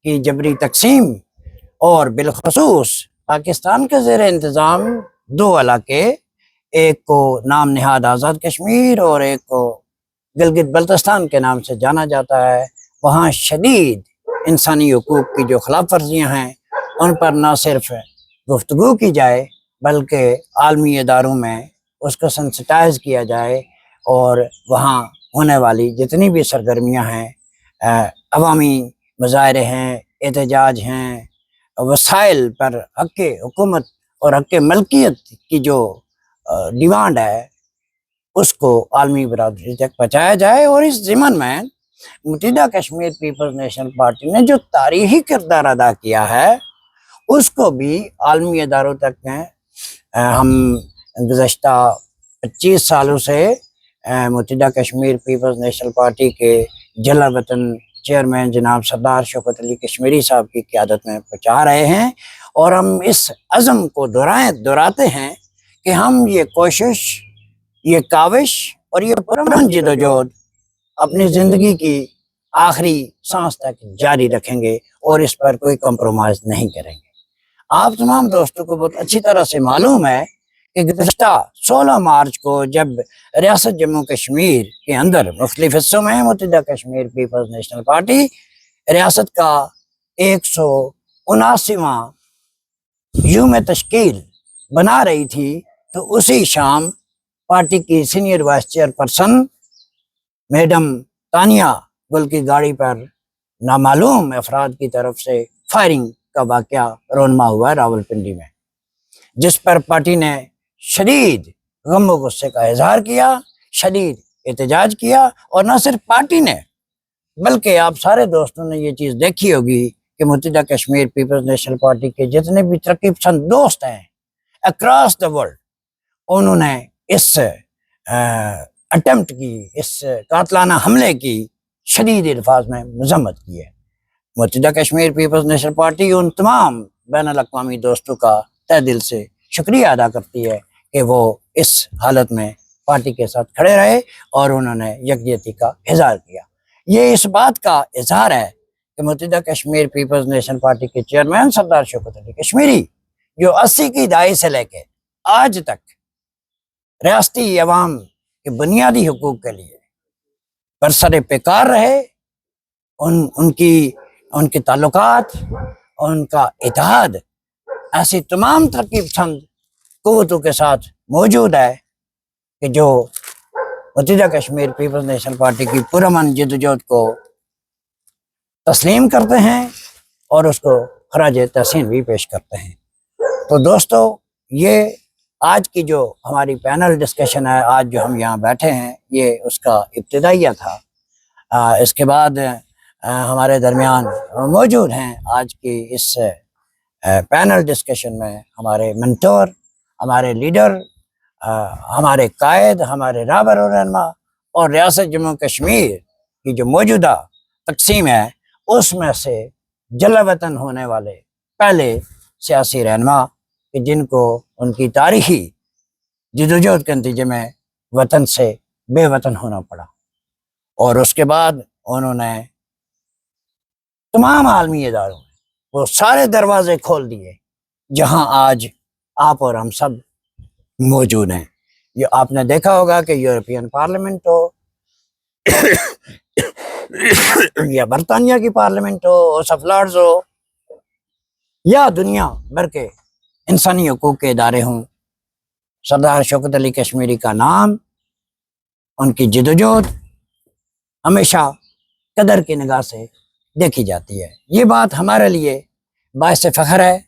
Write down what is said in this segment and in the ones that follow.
کی جبری تقسیم اور بالخصوص پاکستان کے زیر انتظام دو علاقے، ایک کو نام نہاد آزاد کشمیر اور ایک کو گلگت بلتستان کے نام سے جانا جاتا ہے، وہاں شدید انسانی حقوق کی جو خلاف ورزیاں ہیں ان پر نہ صرف گفتگو کی جائے بلکہ عالمی اداروں میں اس کو سنسٹائز کیا جائے، اور وہاں ہونے والی جتنی بھی سرگرمیاں ہیں، عوامی مظاہرے ہیں، احتجاج ہیں، وسائل پر حق حکومت اور حق ملکیت کی جو ڈیمانڈ ہے اس کو عالمی برادری تک پہنچایا جائے۔ اور اس ضمن میں متحدہ کشمیر پیپلز نیشنل پارٹی نے جو تاریخی کردار ادا کیا ہے اس کو بھی عالمی اداروں تک ہم گزشتہ 25 سالوں سے متحدہ کشمیر پیپلز نیشنل پارٹی کے جلا وطن چیئرمین جناب سردار شوکت علی کشمیری صاحب کی قیادت میں پہنچا رہے ہیں، اور ہم اس عزم کو دہراتے ہیں کہ ہم یہ کوشش، یہ کاوش اور یہ پرامن جدوجہد اپنی زندگی کی آخری سانس تک جاری رکھیں گے اور اس پر کوئی کمپرومائز نہیں کریں گے۔ آپ تمام دوستوں کو بہت اچھی طرح سے معلوم ہے کہ گزشتہ 16 مارچ کو جب ریاست جموں کشمیر کے اندر مختلف حصوں میں متحدہ کشمیر پیپلز نیشنل پارٹی ریاست کا 179واں یوم تشکیل بنا رہی تھی، تو اسی شام پارٹی کی senior vice chairperson madam Tania Gill کی گاڑی پر نامعلوم افراد کی طرف سے فائرنگ کا واقعہ رونما ہوا ہے راولپنڈی میں، جس پر پارٹی نے شدید غم و غصے کا اظہار کیا، شدید احتجاج کیا، اور نہ صرف پارٹی نے بلکہ آپ سارے دوستوں نے یہ چیز دیکھی ہوگی کہ متحدہ کشمیر پیپلز نیشنل پارٹی کے جتنے بھی ترقی پسند دوست ہیں اکراس دا ورلڈ، انہوں نے اس اٹمپٹ کی، اس قاتلانہ حملے کی شدید الفاظ میں مذمت کی ہے۔ متحدہ کشمیر پیپلز نیشنل پارٹی ان تمام بین الاقوامی دوستوں کا تہ دل سے شکریہ ادا کرتی ہے کہ وہ اس حالت میں پارٹی کے ساتھ کھڑے رہے اور انہوں نے یکجہتی کا اظہار کیا۔ یہ اس بات کا اظہار ہے کہ متحدہ کشمیر پیپلز نیشنل پارٹی کے چیئرمین سردار شوکت علی کشمیری، جو 80 کی دہائی سے لے کے آج تک ریاستی عوام کے بنیادی حقوق کے لیے برسر پیکار رہے، ان کے تعلقات، ان کا اتحاد ایسی تمام ترقی پسند قوتوں کے ساتھ موجود ہے کہ جو متحدہ کشمیر پیپلز نیشنل پارٹی کی پرامن جدوجہد کو تسلیم کرتے ہیں اور اس کو خراج تحسین بھی پیش کرتے ہیں۔ تو دوستو، یہ آج کی جو ہماری پینل ڈسکشن ہے، آج جو ہم یہاں بیٹھے ہیں، یہ اس کا ابتدائیہ تھا۔ اس کے بعد ہمارے درمیان موجود ہیں آج کی اس پینل ڈسکشن میں ہمارے منٹور، ہمارے لیڈر، ہمارے قائد، ہمارے رہبر و رہنما، اور ریاست جموں کشمیر کی جو موجودہ تقسیم ہے اس میں سے جلا وطن ہونے والے پہلے سیاسی رہنما کہ جن کو ان کی تاریخی جدوجہد کے نتیجے میں وطن سے بے وطن ہونا پڑا، اور اس کے بعد انہوں نے تمام عالمی اداروں میں وہ سارے دروازے کھول دیے جہاں آج آپ اور ہم سب موجود ہیں۔ یہ آپ نے دیکھا ہوگا کہ یورپین پارلیمنٹ ہو یا برطانیہ کی پارلیمنٹ ہو، ہاؤس آف لارڈز ہو، یا دنیا بھر کے انسانی حقوق کے ادارے ہوں، سردار شوکت علی کشمیری کا نام، ان کی جدوجہد ہمیشہ قدر کی نگاہ سے دیکھی جاتی ہے۔ یہ بات ہمارے لیے باعث فخر ہے،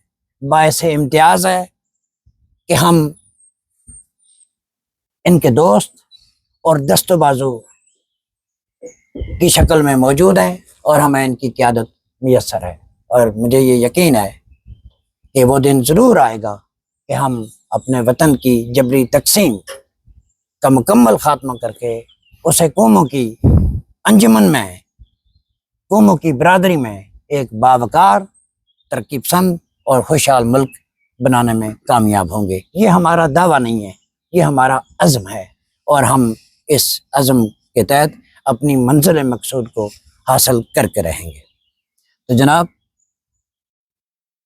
باعث امتیاز ہے کہ ہم ان کے دوست اور دست و بازو کی شکل میں موجود ہیں، اور ہمیں ان کی قیادت میسر ہے، اور مجھے یہ یقین ہے کہ وہ دن ضرور آئے گا کہ ہم اپنے وطن کی جبری تقسیم کا مکمل خاتمہ کر کے اسے قوموں کی انجمن میں، قوموں کی برادری میں ایک باوقار، ترقی پسند اور خوشحال ملک بنانے میں کامیاب ہوں گے۔ یہ ہمارا دعویٰ نہیں ہے، یہ ہمارا عزم ہے، اور ہم اس عزم کے تحت اپنی منزل مقصود کو حاصل کر کے رہیں گے۔ تو جناب،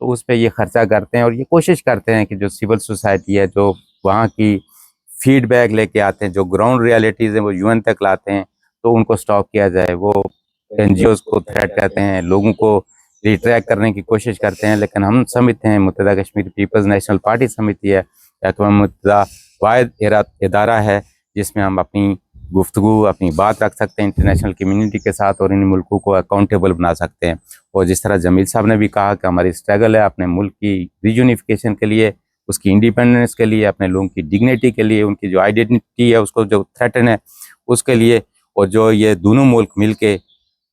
تو اس پہ یہ خرچہ کرتے ہیں اور یہ کوشش کرتے ہیں کہ جو سول سوسائٹی ہے جو وہاں کی فیڈ بیک لے کے آتے ہیں, جو گراؤنڈ ریالٹیز ہیں وہ UN تک لاتے ہیں, تو ان کو سٹاپ کیا جائے. وہ NGOs کو تھریٹ کرتے ہیں, لوگوں کو ریٹریک کرنے کی کوشش کرتے ہیں, لیکن ہم سمجھتے ہیں متحدہ کشمیر پیپلز نیشنل پارٹی سمجھتی ہے اقوام متحدہ واحد ادارہ ہے جس میں ہم اپنی گفتگو, اپنی بات رکھ سکتے ہیں انٹرنیشنل کمیونٹی کے ساتھ اور ان ملکوں کو اکاؤنٹیبل بنا سکتے ہیں. اور جس طرح جمیل صاحب نے بھی کہا کہ ہماری اسٹرگل ہے اپنے ملک کی ریجونیفیکیشن کے لیے, اس کی انڈیپینڈنس کے لیے, اپنے لوگوں کی ڈگنیٹی کے لیے, ان کی جو آئیڈینٹی ہے اس کو جو تھریٹن ہے اس کے لیے, اور جو یہ دونوں ملک مل کے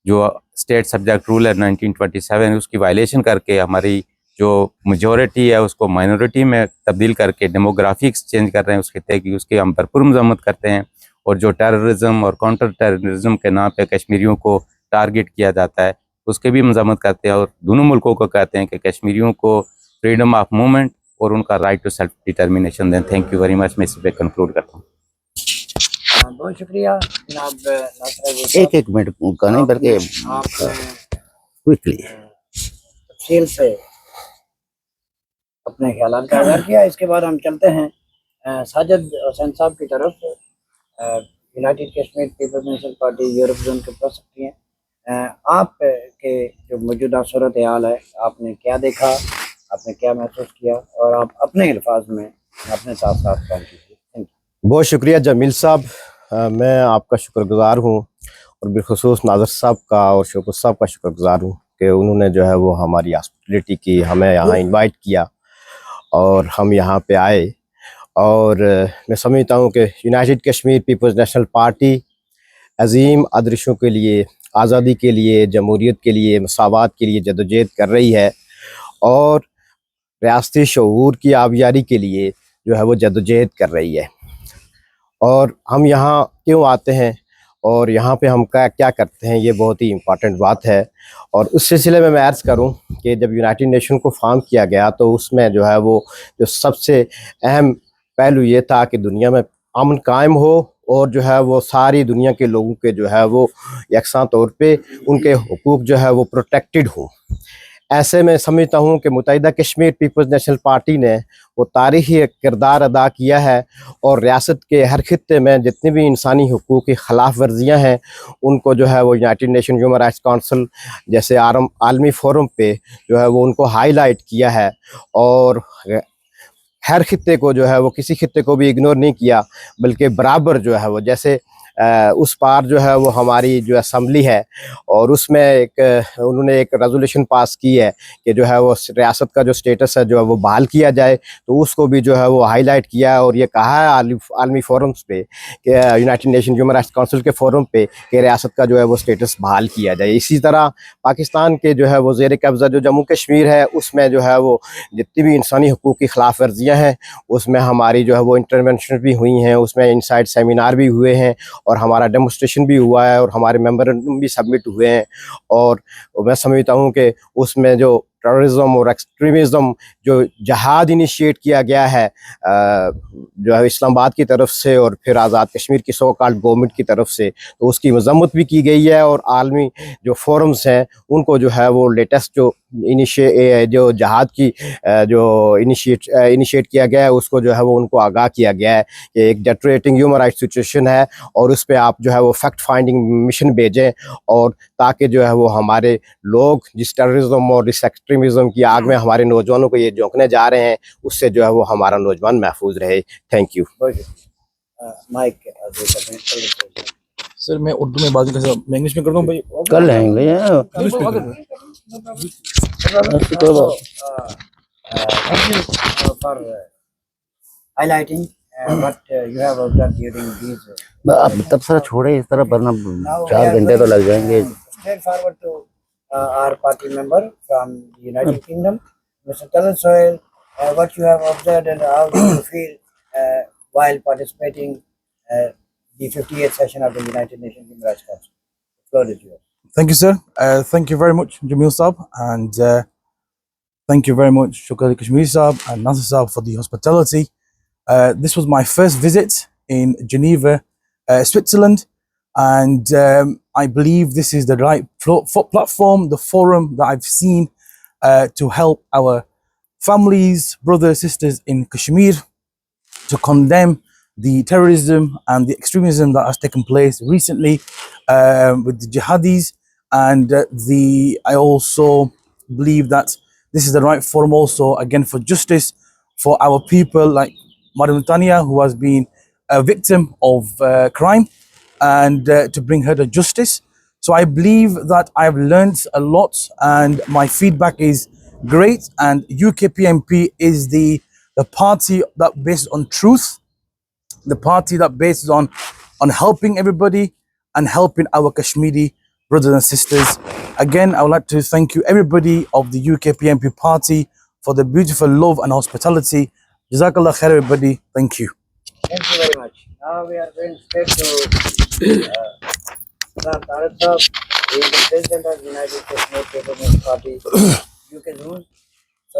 جو اسٹیٹ سبجیکٹ رول ہے 1927 اس کی وائلیشن کر کے ہماری جو میجورٹی ہے اس کو مائنورٹی میں تبدیل کر کے ڈیموگرافکس چینج کر رہے ہیں اس خطے کی, اس کی ہم بھرپور مذمت کرتے ہیں. اور جو ٹیررزم اور کاؤنٹر ٹیررزم کے نام پہ کشمیریوں کو ٹارگٹ کیا جاتا ہے اس کے بھی مذمت کرتے ہیں, اور دونوں ملکوں کو کہتے ہیں کہ کشمیریوں کو فریڈم آف موومنٹ اور ان کا رائٹ ٹو سیلف ڈٹرمینیشن دیں. Thank you very much. میں اس پہ کنکلوڈ کرتا ہوں. بہت شکریہ جناب ناصر عزیز صاحب. ایک منٹ کا نہیں بلکہ آپ کوئکلی تفصیل سے اپنے خیالات کا اظہار کیا. اس کے بعد ہم چلتے ہیں ساجد حسین صاحب کی طرف, united Kashmir peoples national party Europe zone کے پریس سکریٹری ہیں. آپ کے جو موجودہ صورتحال ہے آپ نے کیا دیکھا, آپ نے کیا محسوس کیا, اور آپ اپنے الفاظ میں اپنے ساتھ ساتھ کام کیجیے. بہت شکریہ جمیل صاحب, میں آپ کا شکر گزار ہوں اور بالخصوص ناظر صاحب کا اور شوکت صاحب کا شکر گزار ہوں کہ انہوں نے جو ہے وہ ہماری ہاسپٹلٹی کی, ہمیں یہاں انوائٹ کیا اور ہم یہاں پہ آئے. اور میں سمجھتا ہوں کہ united Kashmir peoples national party عظیم آدرشوں کے لیے, آزادی کے لیے, جمہوریت کے لیے, مساوات کے لیے جدوجہد کر رہی ہے, اور ریاستی شعور کی آبیاری کے لیے جو ہے وہ جدوجہد کر رہی ہے. اور ہم یہاں کیوں آتے ہیں اور یہاں پہ ہم کیا کرتے ہیں, یہ بہت ہی امپارٹنٹ بات ہے. اور اس سلسلے میں عرض کروں کہ جب یونائٹڈ نیشن کو فارم کیا گیا تو اس میں جو ہے وہ جو سب سے اہم پہلو یہ تھا کہ دنیا میں امن قائم ہو اور جو ہے وہ ساری دنیا کے لوگوں کے جو ہے وہ یکساں طور پہ ان کے حقوق جو ہے وہ پروٹیکٹڈ ہوں. ایسے میں سمجھتا ہوں کہ متحدہ کشمیر پیپلز نیشنل پارٹی نے وہ تاریخی کردار ادا کیا ہے, اور ریاست کے ہر خطے میں جتنی بھی انسانی حقوق کی خلاف ورزیاں ہیں ان کو جو ہے وہ United nation human rights council جیسے عالمی فورم پہ جو ہے وہ ان کو ہائی لائٹ کیا ہے, اور ہر خطے کو جو ہے وہ کسی خطے کو بھی اگنور نہیں کیا بلکہ برابر جو ہے وہ, جیسے اس پار جو ہے وہ ہماری جو اسمبلی ہے اور اس میں انہوں نے ایک ریزولوشن پاس کی ہے کہ جو ہے وہ ریاست کا جو سٹیٹس ہے جو ہے وہ بحال کیا جائے, تو اس کو بھی جو ہے وہ ہائی لائٹ کیا ہے اور یہ کہا ہے عالمی فورمز پہ کہ United nation human rights council کے فورم پہ کہ ریاست کا جو ہے وہ سٹیٹس بحال کیا جائے. اسی طرح پاکستان کے جو ہے وہ زیر قبضہ جو جموں کشمیر ہے اس میں جو ہے وہ جتنی بھی انسانی حقوق کی خلاف ورزیاں ہیں اس میں ہماری جو ہے وہ انٹرونشن بھی ہوئی ہیں, اس میں انسائٹ سیمینار بھی ہوئے ہیں اور ہمارا ڈیمونسٹریشن بھی ہوا ہے اور ہمارے میمورنڈم بھی سبمٹ ہوئے ہیں. اور میں سمجھتا ہوں کہ اس میں جو ٹیررزم اور ایکسٹریمزم جو جہاد انیشیٹ کیا گیا ہے جو ہے اسلام آباد کی طرف سے اور پھر آزاد کشمیر کی سو کالڈ گورنمنٹ کی طرف سے, تو اس کی مذمت بھی کی گئی ہے. اور عالمی جو فورمز ہیں ان کو جو ہے وہ لیٹسٹ جو جہاد کی جو انیشیٹ کیا گیا ہے اس کو جو ہے وہ ان کو آگاہ کیا گیا ہے کہ ایک ڈیٹریٹنگ ہیومن رائٹ سچویشن ہے اور اس پہ آپ جو ہے وہ فیکٹ فائنڈنگ مشن بھیجیں, اور تاکہ جو ہے وہ ہمارے لوگ جس ٹیررزم اور اس ایکسٹریمزم کی آگ میں ہمارے نوجوانوں کو یہ جھونکنے جا رہے ہیں اس سے جو ہے وہ ہمارا نوجوان محفوظ رہے. Thank you. مائک سر میں اردو میں بات کر سکتا, میں انگلش میں کرتا ہوں بھائی. کر لیں گے. for highlighting what you have observed during these. اب تبصرہ چھوڑے اس طرح ورنہ Now we 4 are گھنٹے تو going لگ جائیں گے. straight forward to our party member from the United Kingdom, Mr. Talal Sohail. What you have observed and how do you feel while participating the 58th session of the United Nations Human Rights Council? The floor is yours. Thank you, sir. Thank you very much, Jamil Saab, and thank you very much, Shukr Kashmiri Saab and Nasser Saab for the hospitality. This was my first visit in Geneva, Switzerland, and I believe this is the right platform, the forum that I've seen to help our families, brothers, sisters in Kashmir, to condemn the terrorism and the extremism that has taken place recently with the jihadis. And I also believe that this is the right forum also, again, for justice for our people like Madam Tania, who has been a victim of crime, and to bring her to justice. So I believe that I've learned a lot and my feedback is great. And UKPMP is the party that based on truth, the party that bases on helping everybody and helping our Kashmiri brothers and sisters. Again, I would like to thank you, everybody of the UKPMP party, for the beautiful love and hospitality. Jazakallah khair, everybody. Thank you. Thank you very much. Now we are going straight to Ram Tariq Sahab. He is the President of United Kashmir People's Party, UK Zone. So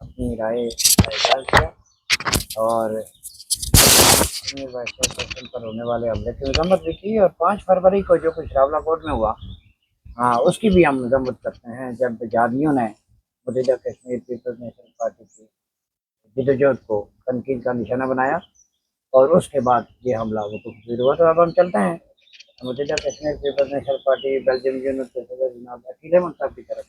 اپنی رائے کا اظہار کیا اور امیر voice chairperson پر ہونے والے حملے کی مذمت بھی کی، اور 5 فروری کو جو کچھ راولہ کوٹ میں ہوا اس کی بھی ہم مذمت کرتے ہیں، جب جہادیوں نے متحدہ کشمیر پیپلز نیشنل پارٹی کی جدوجہد کو تنقید کا نشانہ بنایا اور اس کے بعد یہ حملہ وہ تصویر ہوا۔ تو اب ہم چلتے ہیں متحدہ Kashmir peoples national party Belgium unit کے صدر جناب عقیل احمد صاحب کی طرف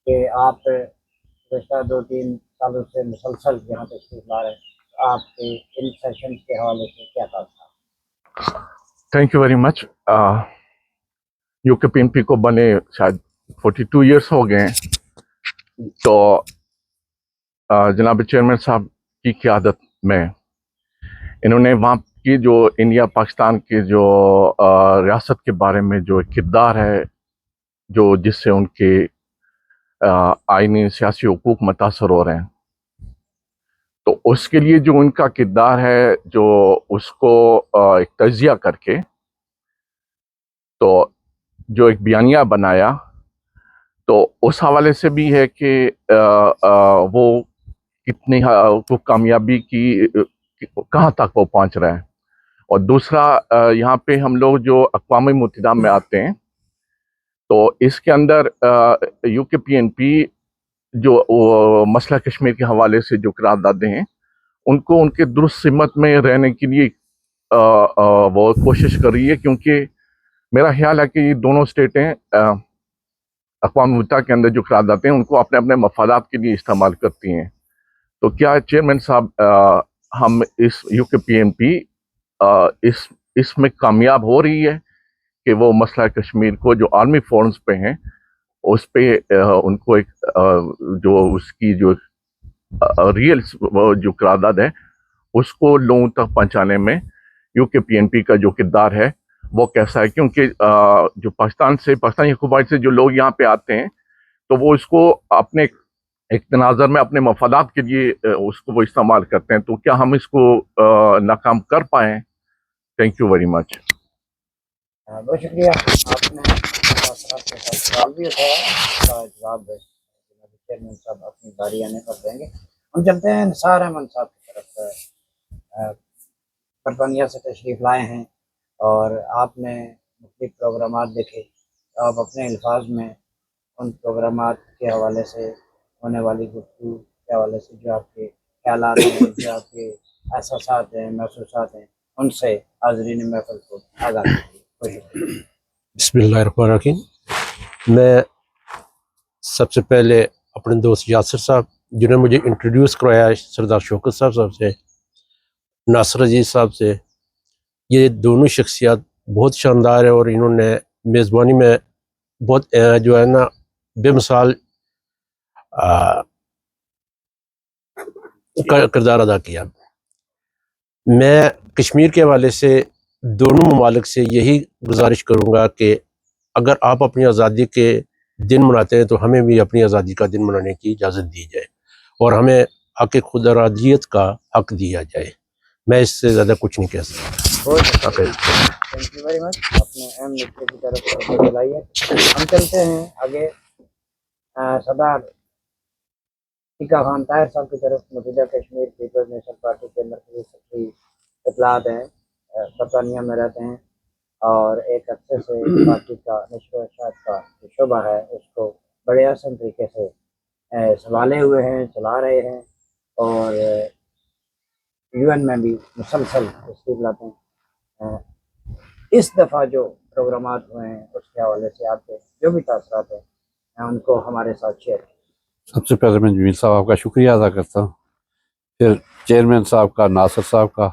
کہ آپ گزشتہ 2-3 سالوں سے مسلسل یہاں تشریف لا رہے ہیں، آپ کے ان سیشن کے حوالے سے کیا تھا؟ Thank you very much. You کے پی این پی کو بنے شاید 42 ایئرس ہو گئے ہیں، تو جناب چیئرمین صاحب کی قیادت میں انہوں نے وہاں کی جو انڈیا پاکستان کے جو ریاست کے بارے میں جو کردار ہے، جو جس سے ان کے آئینی سیاسی حقوق متاثر ہو رہے ہیں، تو اس کے لیے جو ان کا کردار ہے، جو اس کو ایک تجزیہ کر کے تو جو ایک بیانیہ بنایا، تو اس حوالے سے بھی ہے کہ وہ کتنی وہ کامیابی کی کہاں تک وہ پہنچ رہے ہیں۔ اور دوسرا یہاں پہ ہم لوگ جو اقوام متحدہ میں آتے ہیں، تو اس کے اندر یو کے پی این پی جو مسئلہ کشمیر کے حوالے سے جو قراردادیں ہیں، ان کو ان کے درست سمت میں رہنے کے لیے وہ کوشش کر رہی ہے، کیونکہ میرا خیال ہے کہ یہ دونوں اسٹیٹیں اقوام متحدہ کے اندر جو قراردادیں ہیں ان کو اپنے اپنے مفادات کے لیے استعمال کرتی ہیں۔ تو کیا چیئرمین صاحب ہم اس یو کے پی این پی اس میں کامیاب ہو رہی ہے کہ وہ مسئلہ کشمیر کو جو آرمی فورمز پہ ہیں اس پہ ان کو ایک جو اس کی جو ریئل جو قرارداد ہے اس کو لوگوں تک پہنچانے میں یو کے پی این پی کا جو کردار ہے وہ کیسا ہے؟ کیونکہ جو پاکستانی حکومت سے جو لوگ یہاں پہ آتے ہیں تو وہ اس کو اپنے ایک تناظر میں اپنے مفادات کے لیے اس کو وہ استعمال کرتے ہیں، تو کیا ہم اس کو ناکام کر پائیں؟ Thank you very much. بہت شکریہ، آپ نے متاثرات کے ساتھ سوال بھی اٹھایا، اس کا جواب جناب چیئرمین صاحب اپنی باری آنے پر دیں گے۔ ہم چلتے ہیں نثار احمد صاحب کی طرف۔ برطانیہ سے تشریف لائے ہیں اور آپ نے مختلف پروگرامات دیکھے، آپ اپنے الفاظ میں ان پروگرامات کے حوالے سے ہونے والی گفتگو کے حوالے سے جو آپ کے خیالات ہیں، جو آپ کے احساسات ہیں، محسوسات ہیں، ان سے حاضرین محفل کو آگاہ کیجیے۔ بسم اللہ الرحمن الرحیم۔ میں سب سے پہلے اپنے دوست یاسر صاحب جنہوں نے مجھے انٹروڈیوس کروایا سردار شوکت صاحب سے، ناصر عزیز صاحب سے، یہ دونوں شخصیات بہت شاندار ہیں اور انہوں نے میزبانی میں بہت جو ہے نا بے مثال کردار ادا کیا۔ میں کشمیر کے حوالے سے دونوں ممالک سے یہی گزارش کروں گا کہ اگر آپ اپنی آزادی کے دن مناتے ہیں تو ہمیں بھی اپنی آزادی کا دن منانے کی اجازت دی جائے اور ہمیں حق خود ارادیت کا حق دیا جائے۔ میں اس سے زیادہ کچھ نہیں کہہ سکتا۔ تھینک یو ویری مچ، اپنے اہم نقطے کی طرف توجہ دلائی ہے۔ ہم چلتے ہیں آگے سردار ٹیکا خان طاہر صاحب کی طرف۔ متحدہ کشمیر پیپلز نیشنل پارٹی کے مرکزی سیکرٹری اطلاعات ہیں، برطانیہ میں رہتے ہیں اور ایک عرصے سے پارٹی کا نشر و اشاعت کا جو شعبہ ہے اس کو بڑے احسن طریقے سے سنبھالے ہوئے ہیں، چلا رہے ہیں اور یو این میں بھی مسلسل تشریف لاتے ہیں۔ اس دفعہ جو پروگرامات ہوئے ہیں اس کے حوالے سے آپ کے جو بھی تاثرات ہیں میں ان کو ہمارے ساتھ شیئر کریں۔ سب سے پہلے میں جمیل صاحب کا شکریہ ادا کرتا ہوں، پھر چیئرمین صاحب کا، ناصر صاحب کا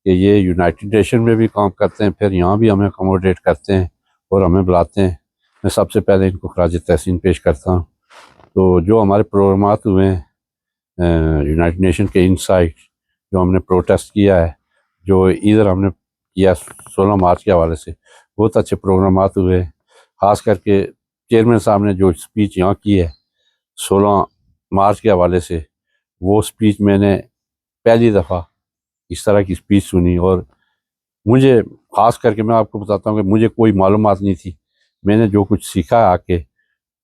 کہ یہ یونائٹڈ نیشن میں بھی کام کرتے ہیں، پھر یہاں بھی ہمیں اکوموڈیٹ کرتے ہیں اور ہمیں بلاتے ہیں۔ میں سب سے پہلے ان کو خراج تحسین پیش کرتا ہوں۔ تو جو ہمارے پروگرامات ہوئے ہیں یونائٹڈ نیشن کے ان سائٹ، جو ہم نے پروٹیسٹ کیا ہے، جو ادھر ہم نے کیا 16 مارچ کے حوالے سے، بہت اچھے پروگرامات ہوئے ہیں۔ خاص کر کے چیئرمین صاحب نے جو اسپیچ یہاں کی ہے 16 مارچ کے حوالے سے، وہ اسپیچ میں نے پہلی دفعہ اس طرح کی اسپیچ سنی اور مجھے خاص کر کے میں آپ کو بتاتا ہوں کہ مجھے کوئی معلومات نہیں تھی۔ میں نے جو کچھ سیکھا آ کے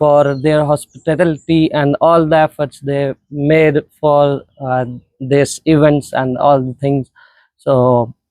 for their hospitality and all the efforts they made for this events and all the things. So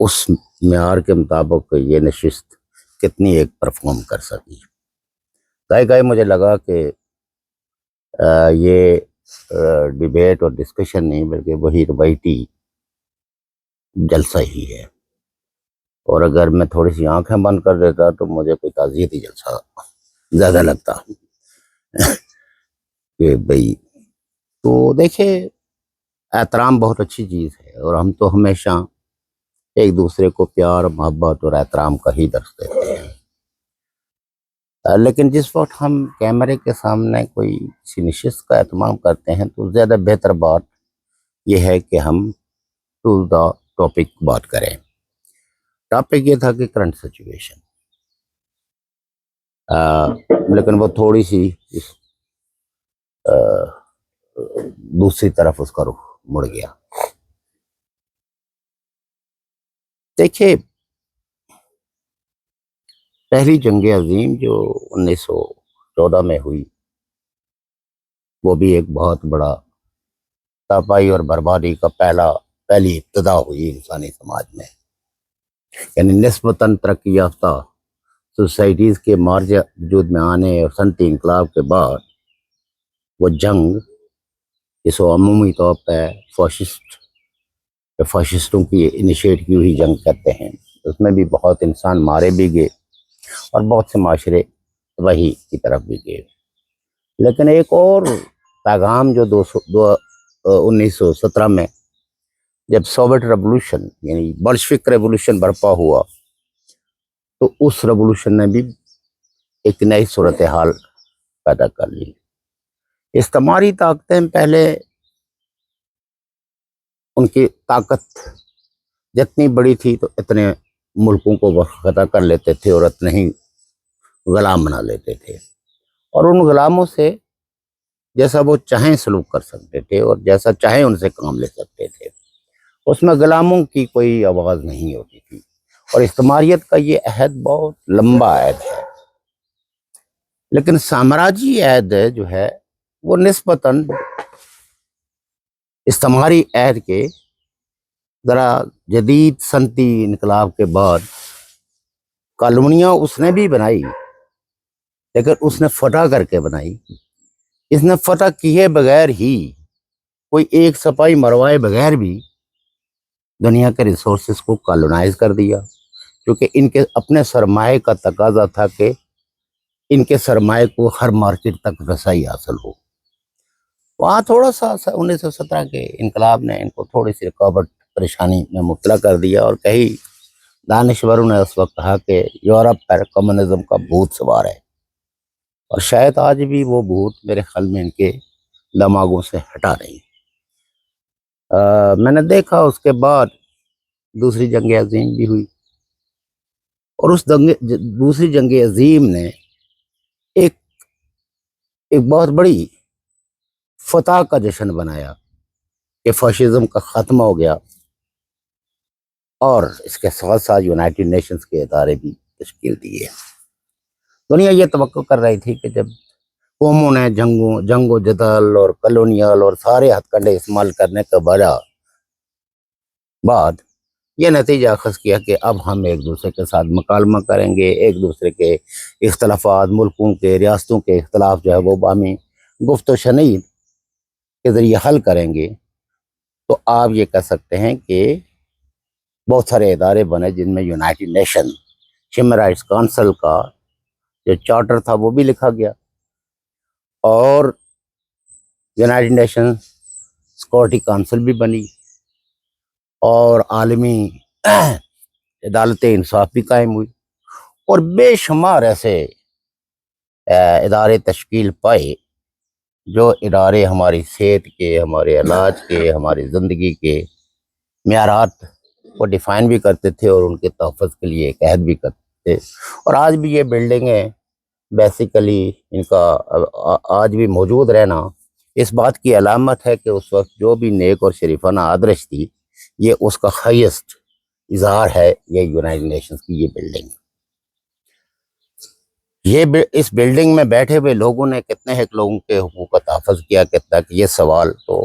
اس معیار کے مطابق یہ نشست کتنی ایک پرفارم کر سکی. گائے مجھے لگا کہ یہ ڈیبیٹ اور ڈسکشن نہیں بلکہ وہی روایتی جلسہ ہی ہے، اور اگر میں تھوڑی سی آنکھیں بند کر دیتا تو مجھے کوئی تعزیتی جلسہ زیادہ لگتا کہ بھئی. تو دیکھیں، احترام بہت اچھی چیز ہے، اور ہم تو ہمیشہ ایک دوسرے کو پیار، محبت اور احترام کا ہی درس دیتے ہیں. لیکن جس وقت ہم کیمرے کے سامنے کوئی کسی نشست کا اہتمام کرتے ہیں تو زیادہ بہتر بات یہ ہے کہ ہم ٹو دا ٹاپک بات کریں. ٹاپک یہ تھا کہ کرنٹ سچویشن، لیکن وہ تھوڑی سی دوسری طرف اس کا رخ مڑ گیا. دیکھیے، پہلی جنگ عظیم جو 1914 میں ہوئی، وہ بھی ایک بہت بڑا تباہی اور بربادی کا پہلی ابتدا ہوئی انسانی سماج میں. یعنی نسبتاً ترقی یافتہ سوسائٹیز کے مارج وجود میں آنے اور صنعتی انقلاب کے بعد وہ جنگ، جس کو عمومی طور پہ فاشسٹوں کی انیشیٹ کی ہوئی جنگ کہتے ہیں، اس میں بھی بہت انسان مارے بھی گئے اور بہت سے معاشرے تباہی کی طرف بھی گئے. لیکن ایک اور پیغام جو 1917 میں جب سوویٹ ریولوشن یعنی بلشوک ریولوشن برپا ہوا، تو اس ریولوشن نے بھی ایک نئی صورتحال پیدا کر لی. استعماری طاقتیں پہلے ان کی طاقت جتنی بڑی تھی تو اتنے ملکوں کو وہ فتح کر لیتے تھے اور اتنے ہی غلام بنا لیتے تھے، اور ان غلاموں سے جیسا وہ چاہیں سلوک کر سکتے تھے اور جیسا چاہیں ان سے کام لے سکتے تھے. اس میں غلاموں کی کوئی آواز نہیں ہوتی تھی. اور استعماریت کا یہ عہد بہت لمبا عہد ہے، لیکن سامراجی عہد جو ہے وہ نسبتاً استعماری عہد کے ذرا جدید صنعتی انقلاب کے بعد کالونیاں اس نے بھی بنائی، لیکن اس نے فتح کر کے بنائی. اس نے فتح کیے بغیر ہی، کوئی ایک سپاہی مروائے بغیر بھی دنیا کے ریسورسز کو کالونائز کر دیا، کیونکہ ان کے اپنے سرمایہ کا تقاضا تھا کہ ان کے سرمایہ کو ہر مارکیٹ تک رسائی حاصل ہو. وہاں تھوڑا سا 1917 کے انقلاب نے ان کو تھوڑی سی رکاوٹ، پریشانی میں مبتلا کر دیا، اور کئی دانشوروں نے اس وقت کہا کہ یورپ پر کمیونزم کا بھوت سوار ہے، اور شاید آج بھی وہ بھوت میرے خیال میں ان کے دماغوں سے ہٹا نہیں. میں نے دیکھا اس کے بعد دوسری جنگ عظیم بھی ہوئی، اور اس دوسری جنگ عظیم نے ایک بہت بڑی فتح کا جشن بنایا کہ فاشزم کا ختم ہو گیا، اور اس کے ساتھ ساتھ یونائٹڈ نیشنز کے ادارے بھی تشکیل دیے. دنیا یہ توقع کر رہی تھی کہ جب قوموں نے جنگ و جدل اور کالونیل اور سارے ہتھ کنڈے استعمال کرنے کے بعد یہ نتیجہ اخذ کیا کہ اب ہم ایک دوسرے کے ساتھ مکالمہ کریں گے، ایک دوسرے کے اختلافات، ملکوں کے، ریاستوں کے اختلاف جو ہے وہ باہمی گفت و شنید کے ذریعے حل کریں گے. تو آپ یہ کہہ سکتے ہیں کہ بہت سارے ادارے بنے، جن میں United nation human rights council کا جو چارٹر تھا وہ بھی لکھا گیا، اور یونائٹڈ نیشن سیکورٹی کونسل بھی بنی، اور عالمی عدالت انصاف بھی قائم ہوئی، اور بے شمار ایسے ادارے تشکیل پائے جو ادارے ہماری صحت کے، ہمارے علاج کے، ہماری زندگی کے معیارات کو ڈیفائن بھی کرتے تھے اور ان کے تحفظ کے لیے ایک عہد بھی کرتے تھے. اور آج بھی یہ بلڈنگیں بیسیکلی ان کا آج بھی موجود رہنا اس بات کی علامت ہے کہ اس وقت جو بھی نیک اور شریفانہ آدرش تھی، یہ اس کا ہائیسٹ اظہار ہے. یہ یونائٹڈ نیشنز کی یہ بلڈنگ، اس بلڈنگ میں بیٹھے ہوئے لوگوں نے کتنے ایک لوگوں کے حقوق کا تحفظ کیا کتنا، کہ یہ سوال تو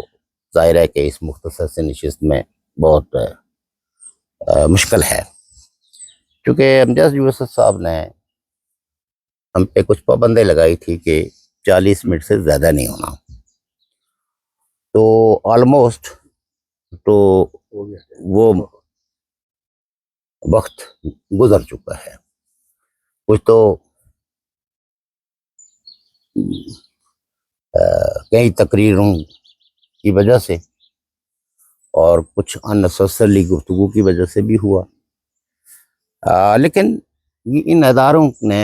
ظاہر ہے کہ اس مختصر سے نشست میں بہت مشکل ہے، چونکہ امجد یوسف صاحب نے ہم پہ کچھ پابندی لگائی تھی کہ 40 منٹ سے زیادہ نہیں ہونا، تو آلموسٹ تو وہ وقت گزر چکا ہے. کچھ تو کئی تقریروں کی وجہ سے اور کچھ اننیسیسری گفتگو کی وجہ سے بھی ہوا، لیکن ان اداروں نے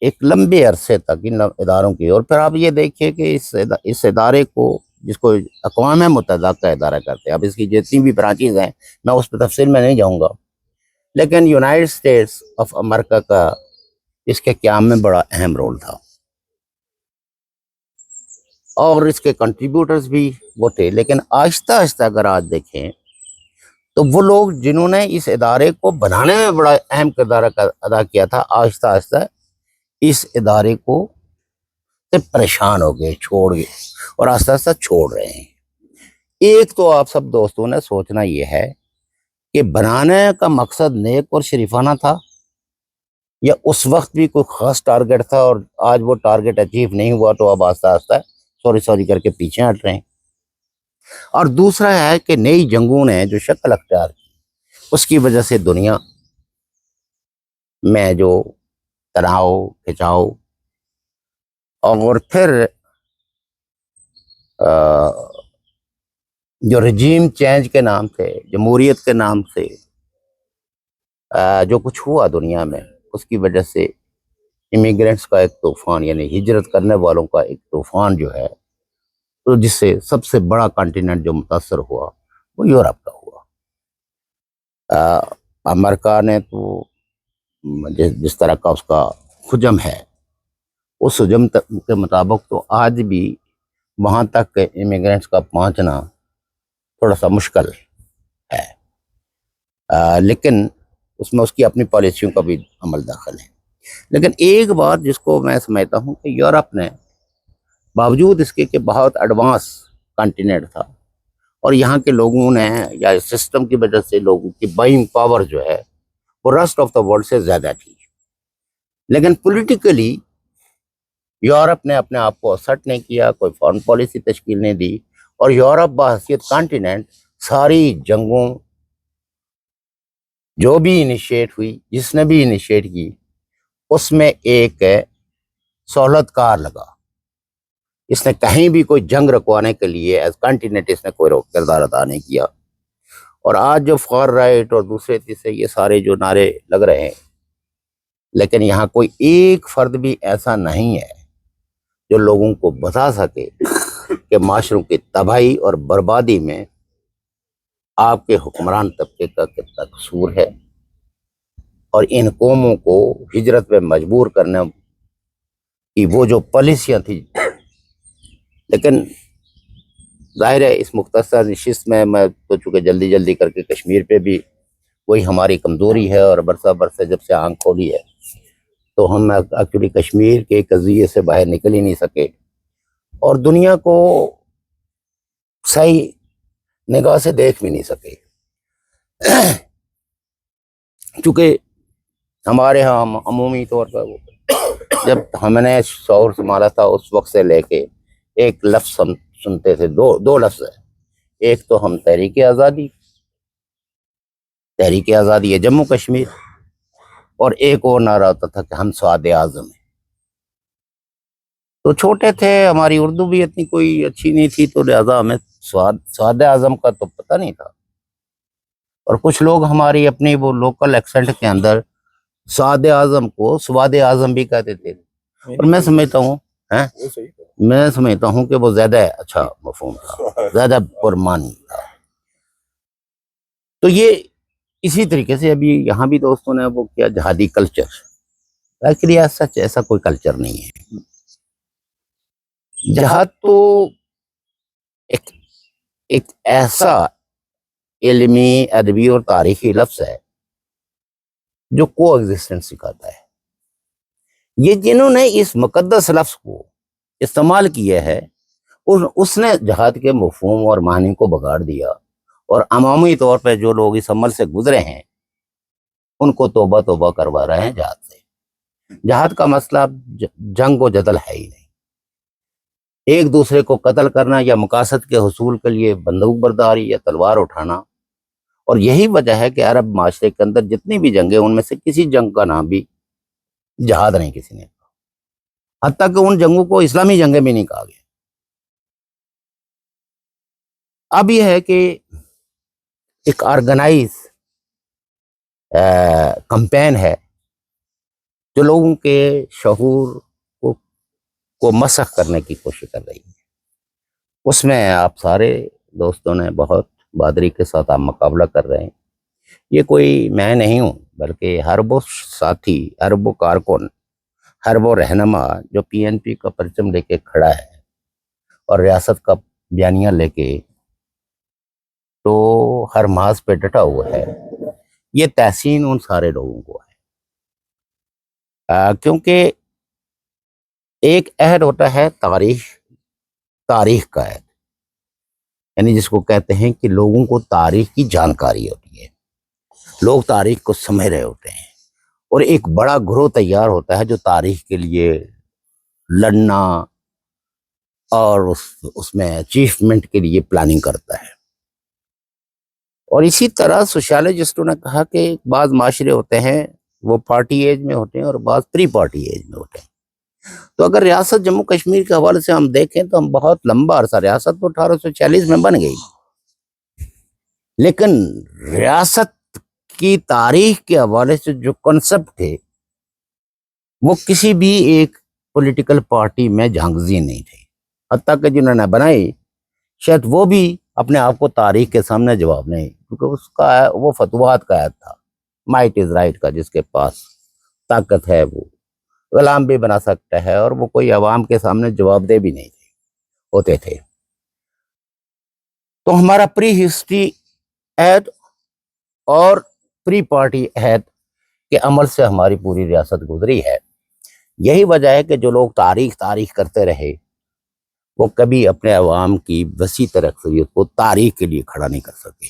ایک لمبے عرصے تک ان اداروں کی، اور پھر آپ یہ دیکھیے کہ اس ادارے کو، جس کو اقوام متحدہ کا ادارہ کرتے ہیں، اب اس کی جتنی بھی برانچیز ہیں میں اس پہ تفصیل میں نہیں جاؤں گا، لیکن یونائٹڈ اسٹیٹس آف امریکہ کا اس کے قیام میں بڑا اہم رول تھا، اور اس کے کنٹریبیوٹرز بھی وہ تھے. لیکن آہستہ آہستہ اگر آج دیکھیں تو وہ لوگ جنہوں نے اس ادارے کو بنانے میں بڑا اہم کردار ادا کیا تھا، آہستہ آہستہ اس ادارے کو سے پریشان ہو گئے، چھوڑ گئے، اور آہستہ آہستہ چھوڑ رہے ہیں. ایک تو آپ سب دوستوں نے سوچنا یہ ہے کہ بنانے کا مقصد نیک اور شریفانہ تھا، یا اس وقت بھی کوئی خاص ٹارگٹ تھا اور آج وہ ٹارگٹ اچیو نہیں ہوا تو اب آہستہ آہستہ سوری کر کے پیچھے ہٹ رہے ہیں. اور دوسرا ہے کہ نئی جنگوں نے جو شکل اختیار کی، اس کی وجہ سے دنیا میں جو تناؤ، کھچاؤ، اور پھر جو رجیم چینج کے نام سے، جمہوریت کے نام سے جو کچھ ہوا دنیا میں، اس کی وجہ سے امیگرینٹس کا ایک طوفان، یعنی ہجرت کرنے والوں کا ایک طوفان جو ہے، تو جس سے سب سے بڑا کانٹیننٹ جو متاثر ہوا وہ یورپ کا ہوا. امریکہ نے تو جس طرح کا اس کا حجم ہے، اس حجم کے مطابق تو آج بھی وہاں تک امیگرینٹس کا پہنچنا تھوڑا سا مشکل ہے، لیکن اس میں اس کی اپنی پالیسیوں کا بھی عمل داخل ہے. لیکن ایک بات جس کو میں سمجھتا ہوں کہ یورپ نے باوجود اس کے کہ بہت ایڈوانس کانٹیننٹ تھا، اور یہاں کے لوگوں نے یا سسٹم کی وجہ سے لوگوں کی بائنگ پاور جو ہے وہ ریسٹ آف دا ورلڈ سے زیادہ تھی، لیکن پولیٹیکلی یورپ نے اپنے آپ کو اسرٹ نہیں کیا، کوئی فارن پالیسی تشکیل نہیں دی، اور یورپ بحیثیت کانٹیننٹ ساری جنگوں جو بھی انیشیٹ ہوئی، جس نے بھی انیشیٹ کی، اس میں ایک سہولت کار لگا. اس نے کہیں بھی کوئی جنگ رکوانے کے لیے ایز کانٹیننٹ اس نے کوئی کردار ادا نہیں کیا. اور آج جو فار رائٹ اور دوسرے تیسرے یہ سارے جو نعرے لگ رہے ہیں، لیکن یہاں کوئی ایک فرد بھی ایسا نہیں ہے جو لوگوں کو بتا سکے کہ معاشروں کی تباہی اور بربادی میں آپ کے حکمران طبقے کا کتنا قصور ہے، اور ان قوموں کو ہجرت میں مجبور کرنے کی وہ جو پالیسیاں تھیں. لیکن ظاہر ہے اس مختصر نشست میں تو چونکہ جلدی کر کے کشمیر پہ بھی وہی ہماری کمزوری ہے، اور برسے جب سے آنکھ کھولی ہے تو ہم ایکچولی کشمیر کے قضیے سے باہر نکل ہی نہیں سکے، اور دنیا کو صحیح نگاہ سے دیکھ بھی نہیں سکے، چونکہ ہمارے ہاں عمومی طور پر جب ہم نے شعور سنبھالا تھا اس وقت سے لے کے ایک لفظ ہم سنتے تھے، دو لفظ ہے. ایک تو ہم تحریک آزادی ہے جموں کشمیر، اور ایک اور نعرہ ہوتا تھا کہ ہم سواد اعظم ہیں. تو چھوٹے تھے، ہماری اردو بھی اتنی کوئی اچھی نہیں تھی، تو لہٰذا ہمیں سواد اعظم کا تو پتہ نہیں تھا، اور کچھ لوگ ہماری اپنی وہ لوکل ایکسنٹ کے اندر سواد اعظم کو سواد اعظم بھی کہتے تھے. اور میں سمجھتا ہوں کہ وہ زیادہ اچھا مفہوم تھا، زیادہ پرمانی تھا. تو یہ اسی طریقے سے ابھی یہاں بھی دوستوں نے وہ کیا جہادی کلچر، ایکچولی سچ ایسا کوئی کلچر نہیں ہے. جہاد تو ایک ایسا علمی، ادبی اور تاریخی لفظ ہے جو کو ایگزسٹنس سکھاتا ہے. یہ جنہوں نے اس مقدس لفظ کو استعمال کیا ہے، اس نے جہاد کے مفہوم اور معنی کو بگاڑ دیا، اور عمومی طور پہ جو لوگ اس عمل سے گزرے ہیں ان کو توبہ توبہ کروا رہے ہیں جہاد سے. جہاد کا مسئلہ جنگ و جدل ہے ہی نہیں. ایک دوسرے کو قتل کرنا یا مقاصد کے حصول کے لیے بندوق برداری یا تلوار اٹھانا. اور یہی وجہ ہے کہ عرب معاشرے کے اندر جتنی بھی جنگیں ان میں سے کسی جنگ کا نام بھی جہاد نہیں کسی نے کہا. حتیٰ کہ ان جنگوں کو اسلامی جنگیں بھی نہیں کہا گیا. اب یہ ہے کہ ایک آرگنائز کمپین ہے جو لوگوں کے شعور کو مسخ کرنے کی کوشش کر رہی ہے. اس میں آپ سارے دوستوں نے بہت بہادری کے ساتھ آپ مقابلہ کر رہے ہیں. یہ کوئی میں نہیں ہوں بلکہ ہر وہ ساتھی، ہر وہ کارکن، ہر وہ رہنما جو پی این پی کا پرچم لے کے کھڑا ہے اور ریاست کا بیانیہ لے کے تو ہر محاذ پہ ڈٹا ہوا ہے، یہ تحسین ان سارے لوگوں کو ہے. کیونکہ ایک عہد ہوتا ہے تاریخ کا عہد، یعنی جس کو کہتے ہیں کہ لوگوں کو تاریخ کی جانکاری ہوتی ہے، لوگ تاریخ کو سمجھ رہے ہوتے ہیں، اور ایک بڑا گروہ تیار ہوتا ہے جو تاریخ کے لیے لڑنا اور اس میں اچیومنٹ کے لیے پلاننگ کرتا ہے. اور اسی طرح سوشالوجسٹوں نے کہا کہ بعض معاشرے ہوتے ہیں وہ پارٹی ایج میں ہوتے ہیں اور بعض پری پارٹی ایج میں ہوتے ہیں. تو اگر ریاست جموں کشمیر کے حوالے سے ہم دیکھیں تو ہم بہت لمبا عرصہ، ریاست تو 1840 میں بن گئی، لیکن ریاست کی تاریخ کے حوالے سے جو کنسپٹ تھے وہ کسی بھی ایک پولیٹیکل پارٹی میں جھانکزی نہیں تھے. حتیٰ کہ جنہوں نے بنائی شاید وہ بھی اپنے آپ کو تاریخ کے سامنے جواب نہیں، کیونکہ اس کا وہ فتوحات کا عہد تھا، مائٹ از رائٹ کا، جس کے پاس طاقت ہے وہ غلام بھی بنا سکتا ہے، اور وہ کوئی عوام کے سامنے جواب دہ بھی نہیں ہوتے تھے. تو ہمارا پری ہسٹری عہد اور پری پارٹی عہد کے عمل سے ہماری پوری ریاست گزری ہے. یہی وجہ ہے کہ جو لوگ تاریخ کرتے رہے وہ کبھی اپنے عوام کی وسیع تر اکثریت کو تاریخ کے لیے کھڑا نہیں کر سکے،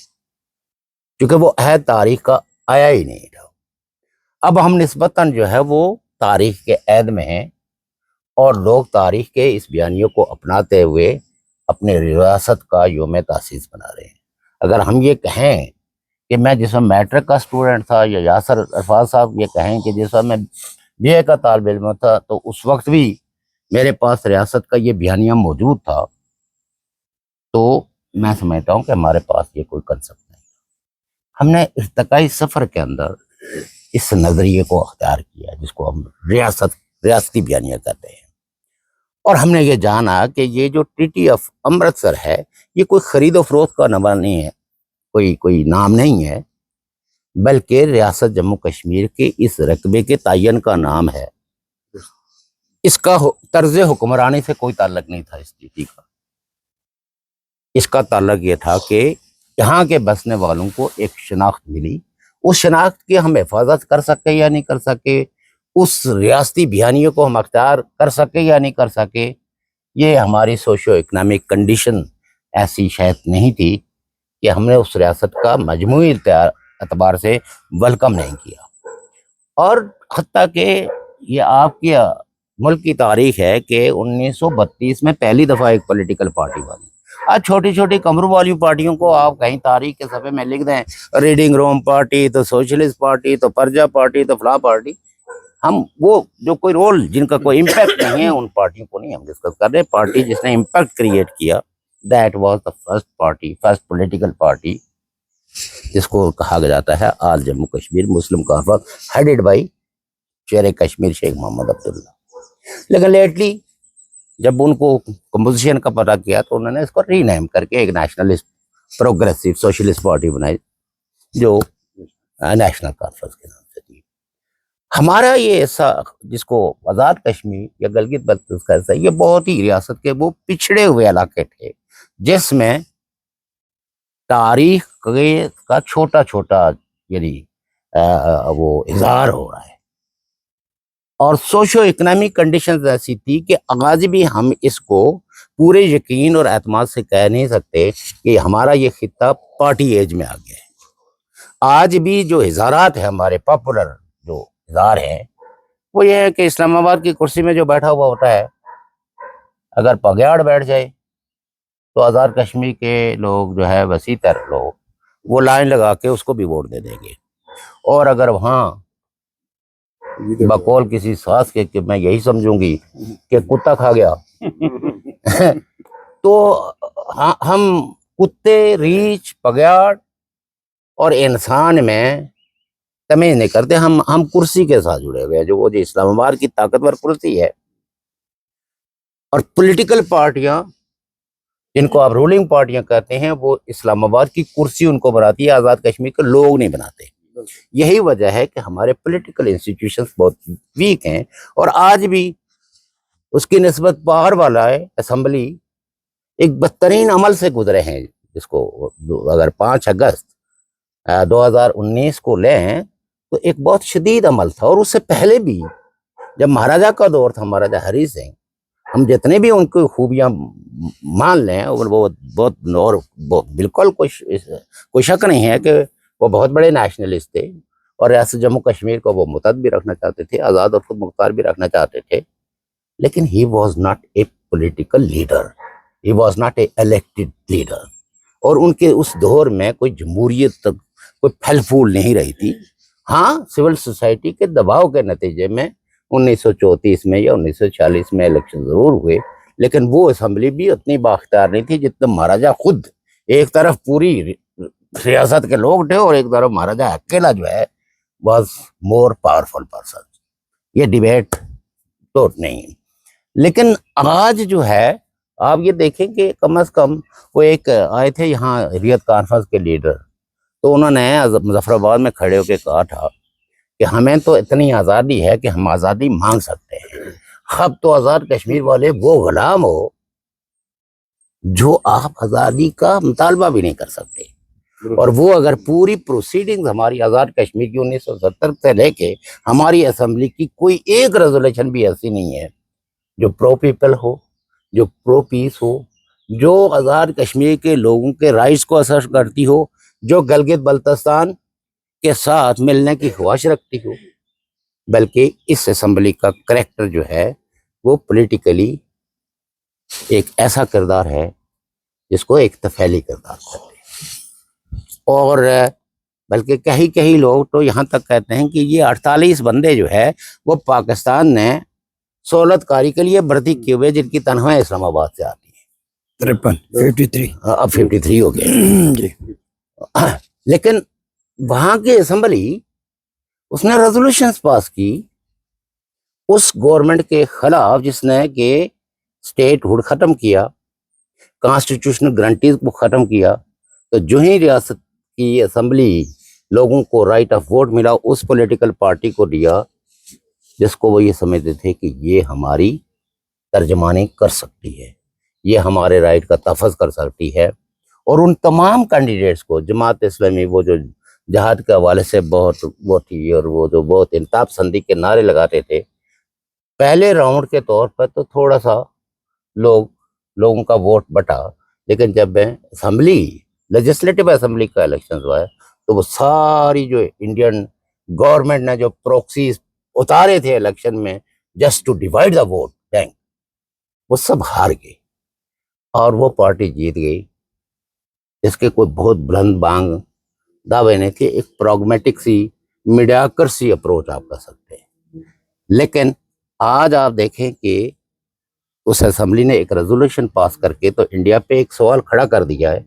کیونکہ وہ عہد تاریخ کا آیا ہی نہیں تھا. اب ہم نسبتاً جو ہے وہ تاریخ کے عہد میں ہیں، اور لوگ تاریخ کے اس بیانیوں کو اپناتے ہوئے اپنے ریاست کا یوم تاسیس بنا رہے ہیں. اگر ہم یہ کہیں کہ میں جس وقت میٹرک کا اسٹوڈنٹ تھا، یا یاسر عرفات صاحب یہ کہیں کہ جس وقت میں بی اے کا طالب علم تھا، تو اس وقت بھی میرے پاس ریاست کا یہ بیانیہ موجود تھا، تو میں سمجھتا ہوں کہ ہمارے پاس یہ کوئی کنسپٹ نہیں. ہم نے ارتقائی سفر کے اندر اس نظریے کو اختیار کیا جس کو ہم ریاستی بیانیہ کہتے ہیں. اور ہم نے یہ جانا کہ یہ جو ٹریٹی آف امرتسر ہے یہ کوئی خرید و فروخت کا نام نہیں ہے، کوئی نام نہیں ہے، بلکہ ریاست جموں کشمیر کے اس رقبے کے تعین کا نام ہے. اس کا طرز حکمرانی سے کوئی تعلق نہیں تھا اس ٹریٹی کا. اس کا تعلق یہ تھا کہ یہاں کے بسنے والوں کو ایک شناخت ملی، اس شناخت کی ہم حفاظت کر سکے یا نہیں کر سکے، اس ریاستی بیانیوں کو ہم اختیار کر سکے یا نہیں کر سکے، یہ ہماری سوشو اکنامک کنڈیشن ایسی شاید نہیں تھی کہ ہم نے اس ریاست کا مجموعی اعتبار سے ویلکم نہیں کیا. اور حتیٰ کہ یہ آپ کی ملک کی تاریخ ہے کہ 1932 میں پہلی دفعہ ایک پولیٹیکل پارٹی بنی. آج چھوٹی چھوٹی کمروں والی پارٹیوں کو آپ کہیں تاریخ کے صفحے میں لکھ دیں، ریڈنگ روم پارٹی، تو سوشلسٹ پارٹی، تو پرجا پارٹی، تو فلاں پارٹی. ہم وہ جو کوئی رول جن کا کوئی امپیکٹ نہیں ہے ان پارٹیوں کو نہیں ہم ڈسکس کر رہے. پارٹی جس نے امپیکٹ کریٹ کیا that was the first political party جس کو کہا جاتا ہے آل جموں کشمیر مسلم کانفرنس ہیڈڈ بائی شیر کشمیر شیخ محمد عبداللہ. لیکن لیٹلی جب ان کو کمپوزیشن کا پتہ کیا تو انہوں نے اس کو ری نیم کر کے ایک نیشنلسٹ پروگریسو سوشلسٹ پارٹی بنائی جو نیشنل کانفرنس کے نام سے تھی. ہمارا یہ ایسا جس کو آزاد کشمیر یا گلگت بلتستان، یہ بہت ہی ریاست کے وہ پچھڑے ہوئے علاقے تھے جس میں تاریخ کا چھوٹا چھوٹا یعنی وہ اظہار ہو رہا ہے. اور سوشو اکنامک کنڈیشنز ایسی تھی کہ آج بھی ہم اس کو پورے یقین اور اعتماد سے کہہ نہیں سکتے کہ ہمارا یہ خطہ پارٹی ایج میں آ گیا ہے. آج بھی جو ہزارات ہیں ہمارے پاپولر جو ہزار ہیں وہ یہ ہے کہ اسلام آباد کی کرسی میں جو بیٹھا ہوا ہوتا ہے اگر پگیاڑ بیٹھ جائے تو آزاد کشمیر کے لوگ جو ہے وسیع تر لوگ وہ لائن لگا کے اس کو بھی ووٹ دے دیں گے. اور اگر وہاں بقول کسی ساس کے کہ میں یہی سمجھوں گی کہ کتا کھا گیا تو ہم کتے, ریچھ, پگیاڑ اور انسان میں تمیز نہیں کرتے. ہم کرسی کے ساتھ جڑے ہوئے ہیں, جو وہ جو اسلام آباد کی طاقتور کرسی ہے. اور پولیٹیکل پارٹیاں جن کو آپ رولنگ پارٹیاں کہتے ہیں وہ اسلام آباد کی کرسی ان کو بناتی ہے, آزاد کشمیر کے لوگ نہیں بناتے. یہی وجہ ہے کہ ہمارے پولیٹیکل انسٹیٹیوشنز بہت ویک ہیں. اور آج بھی اس کی نسبت باہر والا ہے اسمبلی ایک بدترین عمل سے گزرے ہیں, جس کو اگر 5 اگست 2019 کو لیں تو ایک بہت شدید عمل تھا. اور اس سے پہلے بھی جب مہاراجہ کا دور تھا, مہاراجہ ہری سنگھ, ہم جتنے بھی ان کی خوبیاں مان لیں وہ بہت اور بالکل کوئی شک نہیں ہے کہ وہ بہت بڑے نیشنلسٹ تھے اور ریاست جموں کشمیر کو وہ متحد بھی رکھنا چاہتے تھے, آزاد اور خود مختار بھی رکھنا چاہتے تھے. لیکن he was not a political leader, he was not a elected leader. اور ان کے اس دور میں کوئی جمہوریت تک کوئی پھل پھول نہیں رہی تھی. ہاں سول سوسائٹی کے دباؤ کے نتیجے میں 1934 میں یا 1946 میں الیکشن ضرور ہوئے, لیکن وہ اسمبلی بھی اتنی بااختیار نہیں تھی جتنا مہاراجہ خود. ایک طرف پوری ریاست کے لوگ تھے اور ایک طرف مہاراجہ اکیلا جو ہے واز مور پاورفل پرسن. یہ ڈیبیٹ تو نہیں. لیکن آج جو ہے آپ یہ دیکھیں کہ کم از کم وہ ایک آئے تھے یہاں ریت کانفرنس کے لیڈر, تو انہوں نے مظفر آباد میں کھڑے ہو کے کہا تھا کہ ہمیں تو اتنی آزادی ہے کہ ہم آزادی مانگ سکتے ہیں. اب تو آزاد کشمیر والے وہ غلام ہو جو آپ آزادی کا مطالبہ بھی نہیں کر سکتے. اور وہ اگر پوری پروسیڈنگز ہماری آزاد کشمیر کی 1970 سے لے کے ہماری اسمبلی کی کوئی ایک ریزولیشن بھی ایسی نہیں ہے جو پرو پیپل ہو, جو پرو پیس ہو, جو آزاد کشمیر کے لوگوں کے رائٹس کو اثر کرتی ہو, جو گلگت بلتستان کے ساتھ ملنے کی خواہش رکھتی ہو. بلکہ اس اسمبلی کا کریکٹر جو ہے وہ پولیٹیکلی ایک ایسا کردار ہے جس کو ایک طفیلی کردار کہتے ہیں. اور بلکہ کئی لوگ تو یہاں تک کہتے ہیں کہ یہ 48 بندے جو ہے وہ پاکستان نے سہولت کاری کے لیے بھرتی کیے ہوئے, جن کی تنخواہیں اسلام آباد سے آتی ہیں. 53 اب 53 ہو گئے جی. لیکن وہاں کی اسمبلی اس نے ریزولوشنز پاس کی اس گورنمنٹ کے خلاف جس نے کہ اسٹیٹ ہوڈ ختم کیا, کانسٹیٹیوشنل گارنٹیز کو ختم کیا. تو جو ہی ریاست کی اسمبلی لوگوں کو رائٹ آف ووٹ ملا, اس پولیٹیکل پارٹی کو دیا جس کو وہ یہ سمجھتے تھے کہ یہ ہماری ترجمانی کر سکتی ہے, یہ ہمارے رائٹ کا تحفظ کر سکتی ہے. اور ان تمام کینڈیڈیٹس کو جماعت اسلامی وہ جو جہاد کے حوالے سے بہت وہ تھی اور وہ جو بہت انتہا پسندی کے نعرے لگاتے تھے, پہلے راؤنڈ کے طور پر تو تھوڑا سا لوگوں کا ووٹ بٹا. لیکن جب اسمبلی لیجسلیٹو اسمبلی کا الیکشن ہوا ہے تو وہ ساری جو انڈین گورنمنٹ نے جو پروکسیز اتارے تھے الیکشن میں just to divide the vote bank, وہ سب ہار گئے اور وہ پارٹی جیت گئی. اس کے کوئی بہت بلند بانگ دعوے نہیں تھے, ایک پراگمیٹک سی میڈیاکر سی اپروچ آپ کر سکتے ہیں. لیکن آج آپ دیکھیں کہ اس اسمبلی نے ایک ریزولوشن پاس کر کے تو انڈیا پہ ایک سوال کھڑا کر دیا ہے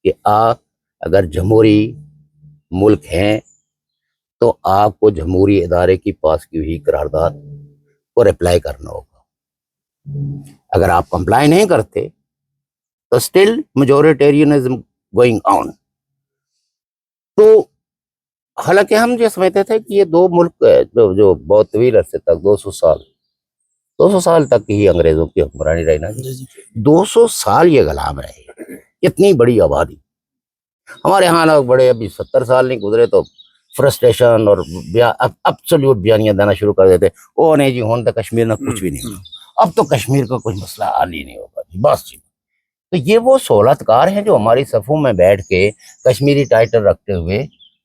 کہ آپ اگر جمہوری ملک ہیں تو آپ کو جمہوری ادارے کی پاس کی ہوئی قرارداد کو اپلائی کرنا ہوگا. اگر آپ کمپلائی نہیں کرتے تو اسٹل میجورٹیرینزم گوئنگ آن. تو حالانکہ ہم جو سمجھتے تھے کہ یہ دو ملک جو بہت طویل عرصے تک 200 سال تک ہی انگریزوں کی حکمرانی رہی نا, 200 سال یہ غلام رہے, اتنی بڑی آبادی. ہمارے ہاں لوگ بڑے ابھی 70 سال نہیں گزرے تو فرسٹریشن اور ایبسولوٹ بیانیاں دینا شروع کر دیتے, او نہیں جی ہون تو کشمیر میں کچھ بھی نہیں ہوگا, اب تو کشمیر کا کوئی مسئلہ حل ہی نہیں ہوگا جی بس جی. تو یہ وہ سہولت کار ہیں جو ہماری صفوں میں بیٹھ کے کشمیری ٹائٹل رکھتے ہوئے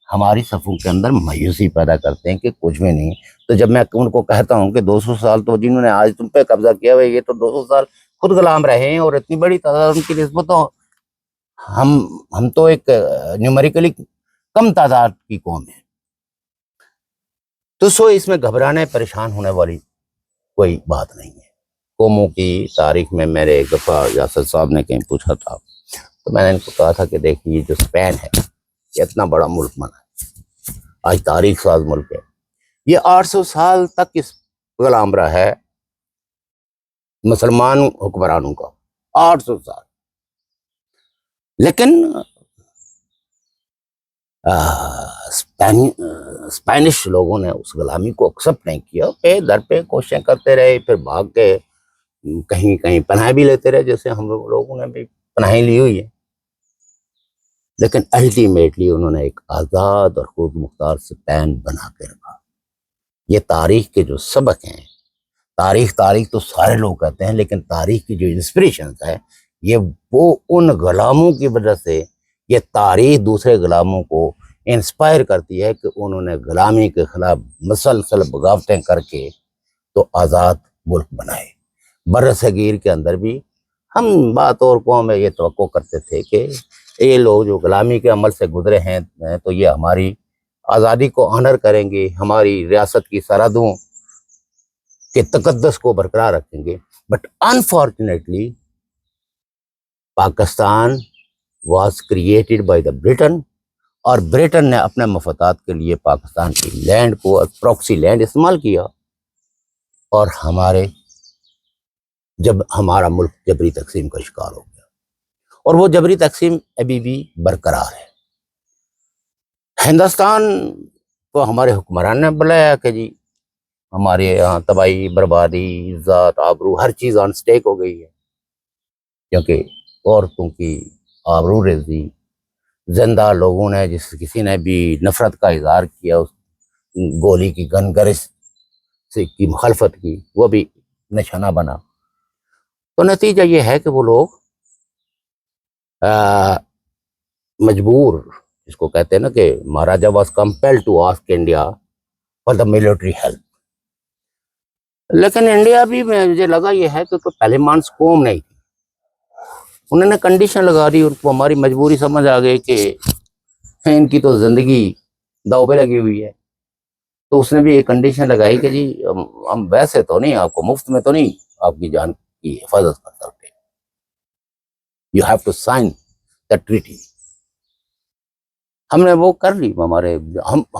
ہماری صفوں کے اندر مایوسی پیدا کرتے ہیں کہ کچھ بھی نہیں. تو جب میں ان کو کہتا ہوں کہ 200 سال تو جنہوں نے آج تم پہ قبضہ کیا ہوا ہے یہ تو 200 سال خود غلام رہے ہیں اور اتنی بڑی تعداد ان کی نسبت تو ہم تو ایک نیومیریکلی کم تعداد کی قوم ہے. تو اس میں گھبرانے پریشان ہونے والی کوئی بات نہیں ہے. قوموں کی تاریخ میں میرے ایک دفعہ یاسر صاحب نے کہیں پوچھا تھا تو میں نے ان کو کہا تھا کہ دیکھیے یہ جو اسپین ہے یہ اتنا بڑا ملک بنا ہے, آج تاریخ ساز ملک ہے, یہ 800 سال تک اس غلام رہا ہے مسلمان حکمرانوں کا, 800 سال. لیکن اسپینش لوگوں نے اس غلامی کو ایکسپٹ نہیں کیا, پہ در پہ کوششیں کرتے رہے, پھر بھاگ کے کہیں کہیں پناہ بھی لیتے رہے جیسے ہم لوگوں نے بھی پناہیں لی ہوئی ہے. لیکن الٹیمیٹلی انہوں نے ایک آزاد اور خود مختار اسپین بنا کے رکھا. یہ تاریخ کے جو سبق ہیں, تاریخ تو سارے لوگ کہتے ہیں, لیکن تاریخ کی جو انسپریشنز ہے یہ وہ ان غلاموں کی وجہ سے, یہ تاریخ دوسرے غلاموں کو انسپائر کرتی ہے کہ انہوں نے غلامی کے خلاف مسلسل بغاوتیں کر کے تو آزاد ملک بنائے. بر صغیر کے اندر بھی ہم بات اور قوم میں یہ توقع کرتے تھے کہ یہ لوگ جو غلامی کے عمل سے گزرے ہیں تو یہ ہماری آزادی کو آنر کریں گے, ہماری ریاست کی سرحدوں کے تقدس کو برقرار رکھیں گے. But unfortunately Pakistan was created by the Britain, اور برٹن نے اپنے مفادات کے لیے پاکستان کی لینڈ کو پروکسی لینڈ استعمال کیا, اور جب ہمارا ملک جبری تقسیم کا شکار ہو گیا, اور وہ جبری تقسیم ابھی بھی برقرار ہے. ہندوستان کو ہمارے حکمران نے بلایا کہ جی ہمارے یہاں تباہی, بربادی, عزت, آبرو ہر چیز آن سٹیک ہو گئی ہے, کیونکہ عورتوں کی آبرو ریزی, زندہ لوگوں نے کسی نے بھی نفرت کا اظہار کیا, اس گولی کی گنگرش سے کی مخالفت کی, وہ بھی نشانہ بنا. تو نتیجہ یہ ہے کہ وہ لوگ مجبور, جس کو کہتے ہیں نا کہ Maharaja was compelled to ask India for the military help. لیکن انڈیا بھی مجھے لگا یہ ہے کہ پہلے مانس قوم نہیں تھی, انہوں نے کنڈیشن لگا دی, ان کو ہماری مجبوری سمجھ آ گئی کہ ان کی تو زندگی داؤ پہ لگی ہوئی ہے. تو اس نے بھی ایک کنڈیشن لگائی کہ جی ہم ویسے تو نہیں, آپ کو مفت میں تو نہیں آپ کی جان کی حفاظت کر سکتے, you have to sign the treaty. ہم نے وہ کر لی,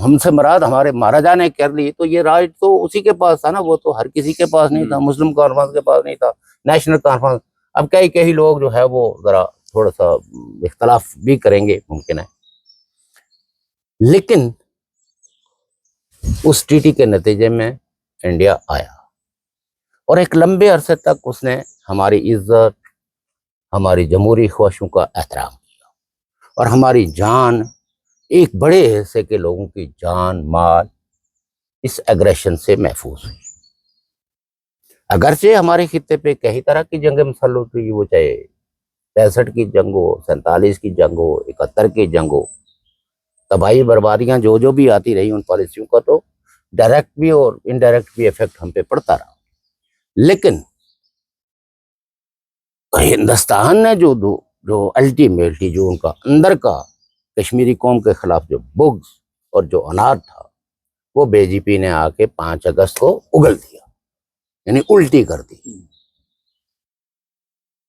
ہم سے مراد ہمارے مہاراجا نے کر لی, تو یہ راج تو اسی کے پاس تھا نا, وہ تو ہر کسی کے پاس نہیں تھا, مسلم کانفرنس کے پاس نہیں تھا, نیشنل کانفرنس. اب کئی لوگ جو ہے وہ ذرا تھوڑا سا اختلاف بھی کریں گے, ممکن ہے, لیکن اس ٹریٹی کے نتیجے میں انڈیا آیا, اور ایک لمبے عرصے تک اس نے ہماری عزت, ہماری جمہوری خواہشوں کا احترام کیا, اور ہماری جان, ایک بڑے حصے کے لوگوں کی جان مال اس ایگریشن سے محفوظ ہوئی. اگرچہ ہمارے خطے پہ کئی طرح کی جنگیں مسلط ہوئی, وہ چاہے 63 کی جنگ ہو, 47 کی جنگ ہو, 71 کی جنگ ہو, تباہی بربادیاں جو بھی آتی رہی, ان پالیسیوں کا تو ڈائریکٹ بھی اور انڈائریکٹ بھی ایفیکٹ ہم پہ پڑتا رہا. لیکن ہندوستان نے جو الٹیمیٹلی جو ان کا اندر کا کشمیری قوم کے خلاف جو بغض اور جو اناٹ تھا, وہ بی جے پی نے آ کے 5 اگست کو اگل دیا, یعنی الٹی کر دی.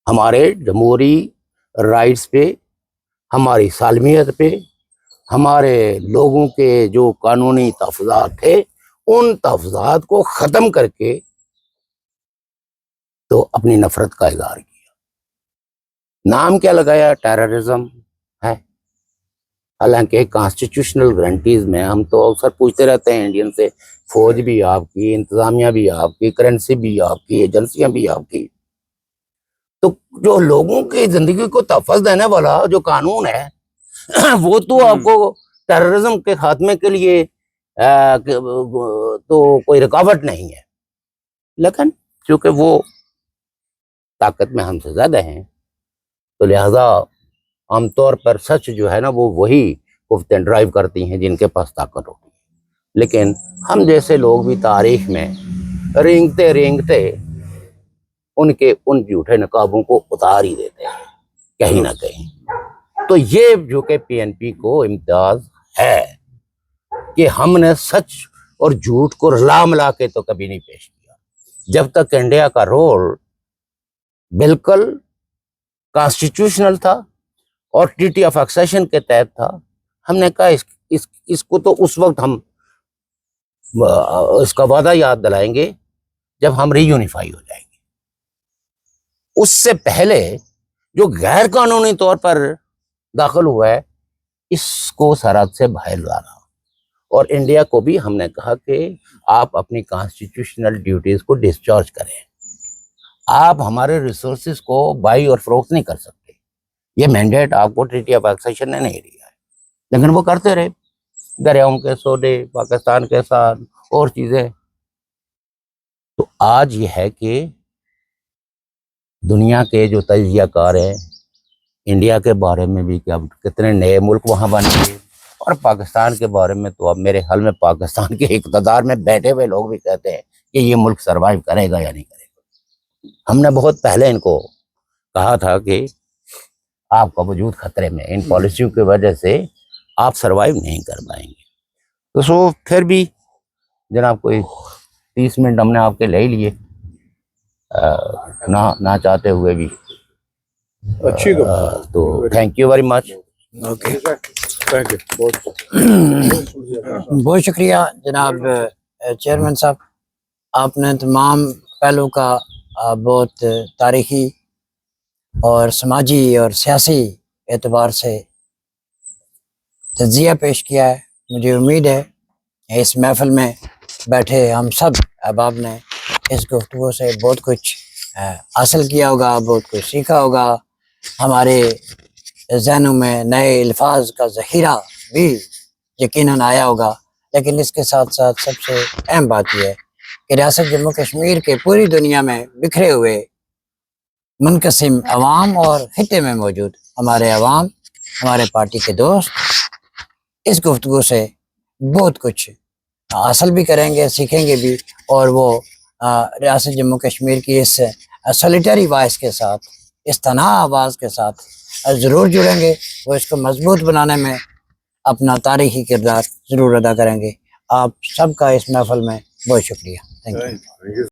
ہمارے جمہوری رائٹس پہ, ہماری سالمیت پہ, ہمارے لوگوں کے جو قانونی تحفظات تھے, ان تحفظات کو ختم کر کے تو اپنی نفرت کا اظہار کیا. نام کیا لگایا؟ ٹیررزم ہے. حالانکہ کانسٹیٹیوشنل گارنٹیز میں ہم تو اکثر پوچھتے رہتے ہیں انڈین سے, فوج بھی آپ کی, انتظامیہ بھی آپ کی, کرنسی بھی آپ کی, ایجنسیاں بھی آپ کی. تو جو لوگوں کی زندگی کو تحفظ دینے والا جو قانون ہے وہ تو آپ کو ٹیررزم کے خاتمے کے لیے تو کوئی رکاوٹ نہیں ہے. لیکن چونکہ وہ طاقت میں ہم سے زیادہ ہیں, تو لہذا عام طور پر سچ جو ہے نا وہ وہی قوتیں ڈرائیو کرتی ہیں جن کے پاس طاقت ہوتی ہے، لیکن ہم جیسے لوگ بھی تاریخ میں رینگتے رینگتے ان کے ان جھوٹے نقابوں کو اتار ہی دیتے ہیں کہیں نہ کہیں۔ تو یہ جو کہ پی این پی کو امتیاز ہے کہ ہم نے سچ اور جھوٹ کو رلا ملا کے تو کبھی نہیں پیش کیا۔ جب تک انڈیا کا رول بالکل کانسٹیٹیوشنل تھا اور ٹریٹی آف ایکسیشن کے تحت تھا، ہم نے کہا اس کو تو اس وقت ہم اس کا وعدہ یاد دلائیں گے جب ہم ری یونیفائی ہو جائیں گے۔ اس سے پہلے جو غیر قانونی طور پر داخل ہوا ہے اس کو سرحد سے باہر لانا، اور انڈیا کو بھی ہم نے کہا کہ آپ اپنی کانسٹیٹیوشنل ڈیوٹیز کو ڈسچارج کریں، آپ ہمارے ریسورسز کو بائی اور فروخت نہیں کر سکتے، یہ مینڈیٹ آپ کو ٹریٹی آف ایکسیشن نے نہیں دیا ہے، لیکن وہ کرتے رہے، دریاؤں کے سودے پاکستان کے ساتھ اور چیزیں۔ تو آج یہ ہے کہ دنیا کے جو تجزیہ کار ہیں انڈیا کے بارے میں بھی کہ اب کتنے نئے ملک وہاں بن گئے، اور پاکستان کے بارے میں تو اب میرے خیال میں پاکستان کے اقتدار میں بیٹھے ہوئے لوگ بھی کہتے ہیں کہ یہ ملک سروائیو کرے گا یا نہیں کرے گا۔ ہم نے بہت پہلے ان کو کہا تھا کہ آپ کا وجود خطرے میں، ان پالیسیوں کی وجہ سے آپ سروائیو نہیں کر پائیں گے۔ تو سو پھر بھی جناب کوئی 30 منٹ ہم نے آپ کے لے لیے، نہ چاہتے ہوئے بھی، اچھی تو thank you very much. Okay, thank you. بہت شکریہ جناب چیئرمین صاحب، آپ نے تمام پہلو کا بہت تاریخی اور سماجی اور سیاسی اعتبار سے تجزیہ پیش کیا ہے۔ مجھے امید ہے اس محفل میں بیٹھے ہم سب احباب نے اس گفتگو سے بہت کچھ حاصل کیا ہوگا، بہت کچھ سیکھا ہوگا، ہمارے ذہنوں میں نئے الفاظ کا ذخیرہ بھی یقیناً آیا ہوگا۔ لیکن اس کے ساتھ ساتھ سب سے اہم بات یہ ہے کہ ریاست جموں کشمیر کے پوری دنیا میں بکھرے ہوئے منقسم عوام اور خطے میں موجود ہمارے عوام، ہمارے پارٹی کے دوست اس گفتگو سے بہت کچھ حاصل بھی کریں گے، سیکھیں گے بھی، اور وہ ریاست جموں کشمیر کی اس سولیٹری وائس کے ساتھ، اس تنہا آواز کے ساتھ ضرور جڑیں گے، وہ اس کو مضبوط بنانے میں اپنا تاریخی کردار ضرور ادا کریں گے۔ آپ سب کا اس محفل میں بہت شکریہ، تھینک یو۔